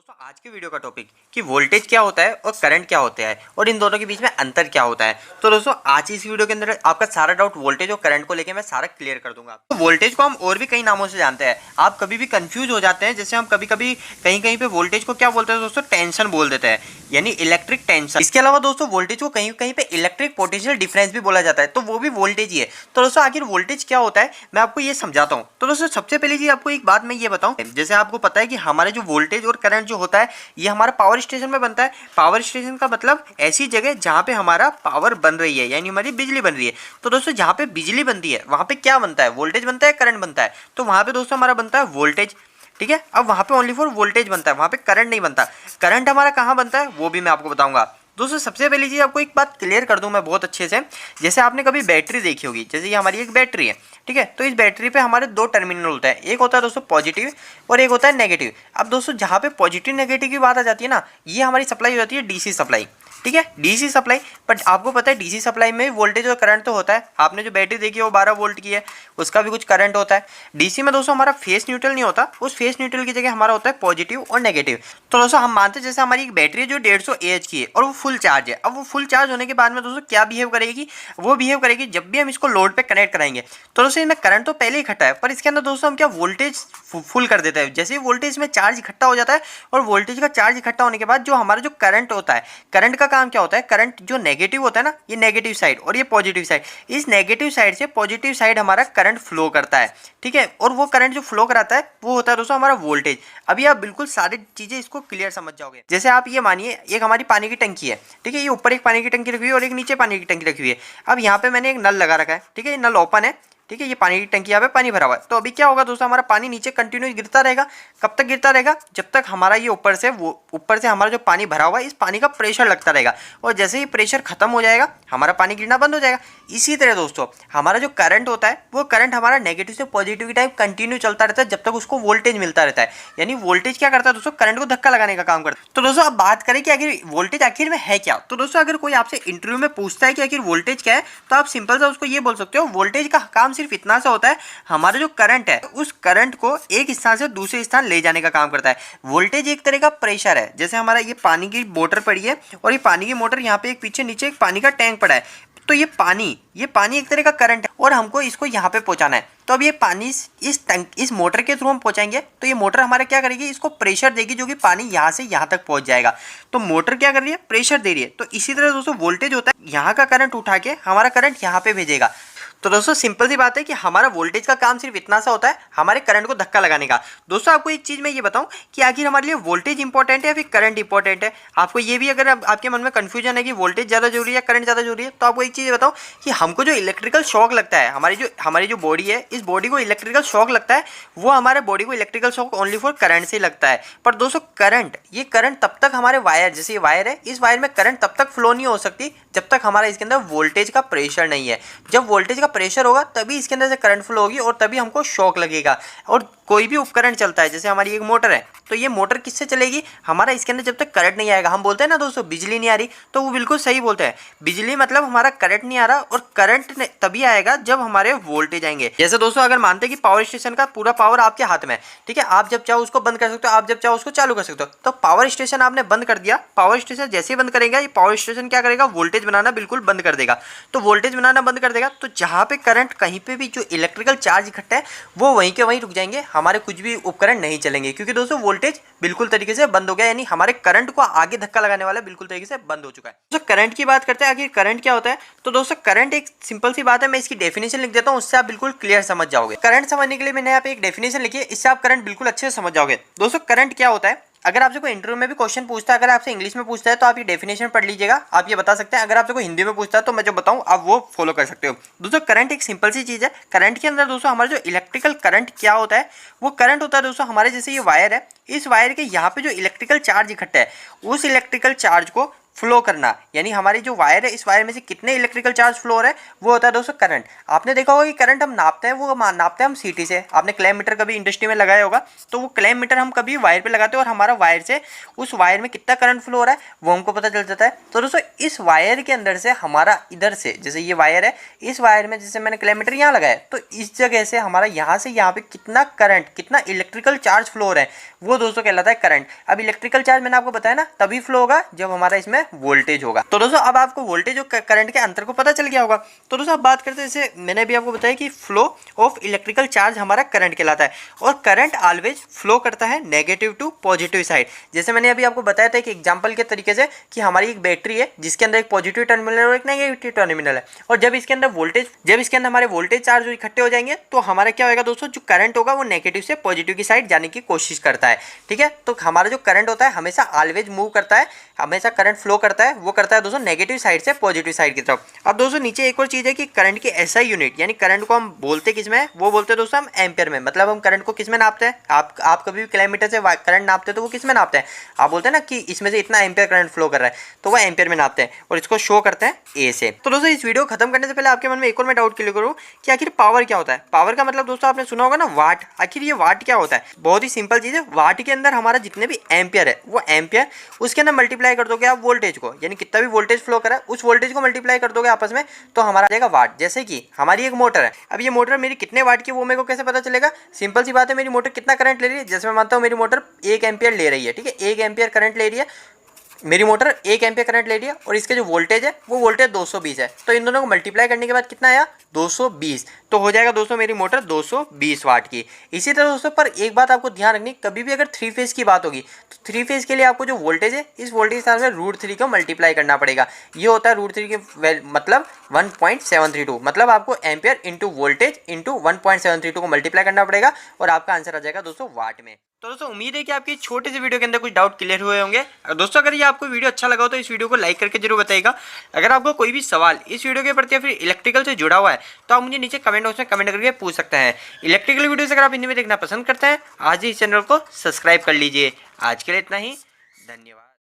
दोस्तों आज के वीडियो का टॉपिक कि वोल्टेज क्या होता है और करंट क्या होता है और इन दोनों के बीच में अंतर क्या होता है। तो दोस्तों आज इस वीडियो के अंदर आपका सारा डाउट वोल्टेज और करंट को लेकर मैं सारा क्लियर कर दूंगा। तो वोल्टेज को हम और भी कई नामों से जानते हैं, आप कभी भी कंफ्यूज हो जाते हैं। जैसे हम कभी कभी कहीं कहीं पे वोल्टेज को क्या बोलते हैं दोस्तों, टेंशन बोल देते हैं, यानी इलेक्ट्रिक टेंशन। इसके अलावा दोस्तों वोल्टेज को कहीं कहीं पे इलेक्ट्रिक पोटेंशियल डिफरेंस भी बोला जाता है, तो वो भी वोल्टेज ही है। तो दोस्तों आखिर वोल्टेज क्या होता है मैं आपको ये समझाता हूँ। तो दोस्तों सबसे पहले जी आपको एक बात मैं ये बताऊं, जैसे आपको पता है कि हमारे जो वोल्टेज और करंट जो होता है ये हमारा पावर स्टेशन में बनता है। पावर स्टेशन का मतलब ऐसी जगह जहाँ पे हमारा पावर बन रही है, यानी हमारी बिजली बन रही है। तो दोस्तों जहाँ पे बिजली बनती है वहाँ पे क्या बनता है, वोल्टेज बनता है, करंट बनता है। तो वहाँ पे दोस्तों हमारा बनता है वोल्टेज, ठीक है। अब वहाँ पे ओनली फॉर वोल्टेज बनता है, वहाँ पे करंट नहीं बनता। करंट हमारा कहाँ बनता है वो भी मैं आपको बताऊंगा। दोस्तों सबसे पहली चीज़ आपको एक बात क्लियर कर दूं मैं बहुत अच्छे से। जैसे आपने कभी बैटरी देखी होगी, जैसे ये हमारी एक बैटरी है, ठीक है। तो इस बैटरी पे हमारे दो टर्मिनल होता है, एक होता है दोस्तों पॉजिटिव और एक होता है नेगेटिव। अब दोस्तों जहाँ पे पॉजिटिव नेगेटिव की बात आ जाती है ना, ये हमारी सप्लाई हो जाती है डीसी सप्लाई, ठीक है, डीसी सप्लाई। बट आपको पता है डीसी सप्लाई में वोल्टेज और करंट तो होता है। आपने जो बैटरी देखी है वो 12 वोल्ट की है, उसका भी कुछ करंट होता है। डीसी में दोस्तों हमारा फेस न्यूट्रल नहीं होता, उस फेस न्यूट्रल की जगह हमारा होता है पॉजिटिव और नेगेटिव। तो दोस्तों हम मानते हैं जैसे हमारी एक बैटरी है जो 150 AH की है और वो फुल चार्ज है। अब वो फुल चार्ज होने के बाद में दोस्तों क्या बिहेव करेगी, वो बिहेव करेगी जब भी हम इसको लोड पे कनेक्ट कराएंगे तो दोस्तों इसमें करंट तो पहले ही इकट्ठा है, पर इसके अंदर दोस्तों हम क्या वोल्टेज फुल कर देते हैं। जैसे ही वोल्टेज में चार्ज इकट्ठा हो जाता है और वोल्टेज का चार्ज इकट्ठा होने के बाद जो हमारा जो करंट होता है, करंट का काम क्या होता है, करंट जो नेगेटिव होता है ना, ये नेगेटिव साइड और ये पॉजिटिव साइड, इस नेगेटिव साइड से पॉजिटिव साइड हमारा करंट फ्लो करता है, ठीक है। और वो करंट जो फ्लो कराता है वो होता है दोस्तों हमारा वोल्टेज। अभी आप बिल्कुल सारी चीजें इसको क्लियर समझ जाओगे। जैसे आप ये मानिए एक हमारी पानी की टंकी है, ठीक है, ये ऊपर एक पानी की टंकी रखी हुई है और एक नीचे पानी की टंकी रखी हुई है। अब यहाँ पे मैंने एक नल लगा रखा है, ठीक है, ये नल ओपन है, ठीक है, ये पानी की टंकी यहाँ पे पानी भरा हुआ है। तो अभी क्या होगा दोस्तों, हमारा पानी नीचे कंटिन्यू गिरता रहेगा। कब तक गिरता रहेगा, जब तक हमारा ये ऊपर से हमारा जो पानी भरा हुआ है इस पानी का प्रेशर लगता रहेगा। और जैसे ही प्रेशर खत्म हो जाएगा हमारा पानी गिरना बंद हो जाएगा। इसी तरह दोस्तों हमारा जो करंट होता है वो करंट हमारा नेगेटिव से पॉजिटिव की टाइप कंटिन्यू चलता रहता है जब तक उसको वोल्टेज मिलता रहता है। यानी वोल्टेज क्या करता है दोस्तों, करंट को धक्का लगाने का काम करता है। तो दोस्तों अब बात करें कि आखिर वोल्टेज आखिर में है क्या। तो दोस्तों अगर कोई आपसे इंटरव्यू में पूछता है कि आखिर वोल्टेज क्या है, तो आप सिंपल सा उसको ये बोल सकते हो, वोल्टेज का काम सिर्फ इतना सा होता है, हमारा जो करंट है उस करंट को एक स्थान से दूसरे स्थान ले जाने का काम करता है। वोल्टेज एक तरह का प्रेशर है। जैसे हमारा ये पानी की मोटर पड़ी है और ये पानी की मोटर यहाँ पे एक पीछे नीचे एक पानी का टैंक पड़ा है, तो ये पानी एक तरह का करंट है और हमको इसको यहाँ पे पहुंचाना है। तो अब ये पानी इस मोटर के थ्रू हम पहुंचाएंगे तो ये मोटर हमारा क्या करेगी, इसको प्रेशर देगी जो कि पानी यहाँ से यहाँ तक पहुंच जाएगा। तो मोटर क्या कर रही है, प्रेशर दे रही है। तो इसी तरह दोस्तों वोल्टेज होता है, यहाँ का करंट उठा के हमारा करंट यहाँ पे भेजेगा। तो दोस्तों सिंपल सी बात है कि हमारा वोल्टेज का काम सिर्फ इतना सा होता है, हमारे करंट को धक्का लगाने का। दोस्तों आपको एक चीज मैं ये बताऊं कि आखिर हमारे लिए वोल्टेज इंपॉर्टेंट है या फिर करंट इंपॉर्टेंट है। आपको ये भी अगर आपके मन में कंफ्यूजन है कि वोल्टेज ज्यादा जरूरी है करंट ज्यादा जरूरी है, तो आपको एक चीज बताऊं कि हमको जो इलेक्ट्रिकल शॉक लगता है, हमारी जो बॉडी है इस बॉडी को इलेक्ट्रिकल शॉक लगता है, वो हमारे बॉडी को electrical shock only for current से लगता है। पर दोस्तों ये करंट तब तक हमारे वायर, जैसे ये वायर है, इस वायर में करंट तब तक फ्लो नहीं हो सकती जब तक हमारा इसके अंदर वोल्टेज का प्रेशर नहीं है। जब वोल्टेज का प्रेशर होगा तभी इसके अंदर से करंट फ्लो होगी और तभी हमको शॉक लगेगा। और कोई भी उपकरण चलता है, जैसे हमारी एक मोटर है, तो ये मोटर किससे चलेगी, हमारा इसके अंदर जब तक करंट नहीं आएगा। हम बोलते हैं ना दोस्तों बिजली नहीं आ रही, तो वो बिल्कुल सही बोलते हैं, बिजली मतलब हमारा करंट नहीं आ रहा और करंट तभी आएगा जब हमारे वोल्टेज आएंगे। जैसे दोस्तों अगर मानते हैं कि पावर स्टेशन का पूरा पावर आपके हाथ में है, ठीक है, आप जब चाहो उसको बंद कर सकते हो, आप जब चाहो उसको चालू कर सकते हो। तो पावर स्टेशन आपने बंद कर दिया, पावर स्टेशन जैसे ही बंद करेगा ये पावर स्टेशन क्या करेगा, वोल्टेज बनाना बिल्कुल बंद कर देगा। तो वोल्टेज बनाना बंद कर देगा तो जहाँ पे करंट, कहीं पे भी जो इलेक्ट्रिकल चार्ज इकट्ठा है वो वहीं के वहीं रुक जाएंगे, हमारे कुछ भी उपकरण नहीं चलेंगे, क्योंकि दोस्तों वोल्टेज बिल्कुल तरीके से बंद हो गया, यानी हमारे करंट को आगे धक्का लगाने वाला बिल्कुल तरीके से बंद हो चुका है। तो करंट की बात करते हैं, आखिर करंट क्या होता है। तो दोस्तों करंट एक सिंपल सी बात है, मैं इसकी डेफिनेशन लिख देता हूँ, उससे आप बिल्कुल क्लियर समझ जाओगे। करंट समझने के लिए मैंने यहाँ पे एक डेफिनेशन लिखी है, इससे आप करंट बिल्कुल अच्छे से समझ जाओगे। दोस्तों करंट क्या होता है, अगर आपसे कोई इंटरव्यू में भी क्वेश्चन पूछता है, अगर आपसे इंग्लिश में पूछता है तो आप ये डेफिनेशन पढ़ लीजिएगा, आप ये बता सकते हैं। अगर आपसे कोई हिंदी में पूछता है तो मैं जो बताऊं आप वो फॉलो कर सकते हो। दोस्तों करंट एक सिंपल सी चीज़ है। करंट के अंदर दोस्तों हमारा जो इलेक्ट्रिकल करंट क्या होता है, वो करंट होता है दोस्तों हमारे, जैसे ये वायर है, इस वायर के यहाँ पे जो इलेक्ट्रिकल चार्ज इकट्ठा है, उस इलेक्ट्रिकल चार्ज को फ्लो करना, यानी हमारी जो वायर है इस वायर में से कितने इलेक्ट्रिकल चार्ज फ्लो हो रहा है वो होता है दोस्तों करंट। आपने देखा होगा कि करंट हम नापते हैं, वो नापते हैं हम सीटी से। आपने क्लैम मीटर कभी इंडस्ट्री में लगाया होगा, तो वो क्लैम मीटर हम कभी वायर पे लगाते हैं और हमारा वायर से उस वायर में कितना करंट फ्लो हो रहा है वो हमको पता चल जाता है। तो दोस्तों इस वायर के अंदर से हमारा इधर से, जैसे ये वायर है, इस वायर में जैसे मैंने क्लैम मीटर यहाँ लगाया, तो इस जगह से हमारा यहाँ से यहाँ पे कितना करंट, कितना इलेक्ट्रिकल चार्ज फ्लो हो रहा है वो दोस्तों कहलाता है करंट। अब इलेक्ट्रिकल चार्ज मैंने आपको बताया ना तभी फ्लो होगा जब हमारा इसमें वोल्टेज होगा। तो दोस्तों अब आपको वोल्टेज और करंट के अंतर को पता चल गया होगा। तो दोस्तों अब बात करते हैं, जैसे मैंने भी आपको बताया कि फ्लो ऑफ इलेक्ट्रिकल चार्ज हमारा करंट कहलाता है, और करंट ऑलवेज फ्लो करता है नेगेटिव टू पॉजिटिव साइड। जैसे मैंने अभी आपको बताया था एक एग्जांपल के तरीके से कि हमारी एक बैटरी है जिसके अंदर एक पॉजिटिव टर्मिनल और एक नेगेटिव टर्मिनल है, और जब इसके अंदर हमारे वोल्टेज चार्ज इकट्ठे हो जाएंगे तो हमारा क्या होगा दोस्तों, जो करंट होगा वो नेगेटिव से पॉजिटिव की साइड जाने की कोशिश करता है। ठीक है, तो हमारा जो करंट होता है हमेशा ऑलवेज मूव करता है, हमेशा करंट फ्लो करता है, वो करता है दोस्तों नेगेटिव साइड से पॉजिटिव साइड की तरफ। अब दोस्तों नीचे एक और चीज़ है कि करंट की एसआई यूनिट, यानी करंट को हम बोलते किस में, वो बोलते हैं दोस्तों हम एम्पियर में। मतलब हम करंट को किस में नापते हैं, आप कभी भी किलोमीटर से करंट नापते हैं तो वो किस में नापते हैं, आप बोलते हैं ना कि इसमें से इतना एम्पियर करंट फ्लो कर रहा है, तो वो एम्पियर में नापते हैं और इसको शो करते हैं ए से। तो दोस्तों इस वीडियो खत्म करने से पहले आपके मन में एक और मैं डाउट क्लियर करूँ कि आखिर पावर क्या होता है। पावर का मतलब दोस्तों आपने सुना होगा ना वाट, आखिर ये वाट क्या होता है। बहुत ही सिंपल चीज़ है, वाट के अंदर हमारा जितने भी एम्पियर है वो एम्पियर, उसके अंदर मल्टीप्लाई कर दोगे आप वोल्टेज को, यानी कितना भी वोल्टेज फ्लो करा है उस वोल्टेज को मल्टीप्लाई कर दोगे आपस में, तो हमारा आ जाएगा वाट। जैसे कि हमारी एक मोटर है, अब ये मोटर मेरी कितने वाट की वो मेरे को कैसे पता चलेगा, सिंपल सी बात है, मेरी मोटर कितना करंट ले रही है। जैसे मैं मानता हूँ मेरी मोटर 1 एम्पियर ले रही है, ठीक है, 1 एम्पियर करंट ले रही है, मेरी मोटर 1 एम्पियर करंट ले रही है और इसके जो वोल्टेज है वो वोल्टेज 220 है, तो इन दोनों को मल्टीप्लाई करने के बाद कितना आया 220, तो हो जाएगा दोस्तों मेरी मोटर 220 वाट की। इसी तरह दोस्तों पर एक बात आपको ध्यान रखनी, कभी भी अगर 3 फेज की बात होगी तो 3 फेज के लिए आपको जो वोल्टेज है इस वोल्टेज के साथ में √3 को मल्टीप्लाई करना पड़ेगा। ये होता है √3 के मतलब 1.732, मतलब आपको एम्पियर इंटू वोल्टेज इंटू 1.732 को मल्टीप्लाई करना पड़ेगा और आपका आंसर आ जाएगा दोस्तों वाट में। तो दोस्तों उम्मीद है कि आपकी छोटे से वीडियो के अंदर कुछ डाउट क्लियर हुए होंगे। दोस्तों अगर ये आपको वीडियो अच्छा लगा हो तो इस वीडियो को लाइक करके जरूर बताइएगा। अगर आपको कोई भी सवाल इस वीडियो के प्रति या फिर इलेक्ट्रिकल से जुड़ा हुआ है तो आप मुझे नीचे कमेंट बॉक्स में कमेंट करके पूछ सकते हैं। इलेक्ट्रिकल वीडियोस अगर आप हिंदी में देखना पसंद करते हैं आज ही इस चैनल को सब्सक्राइब कर लीजिए। आज के लिए इतना ही, धन्यवाद।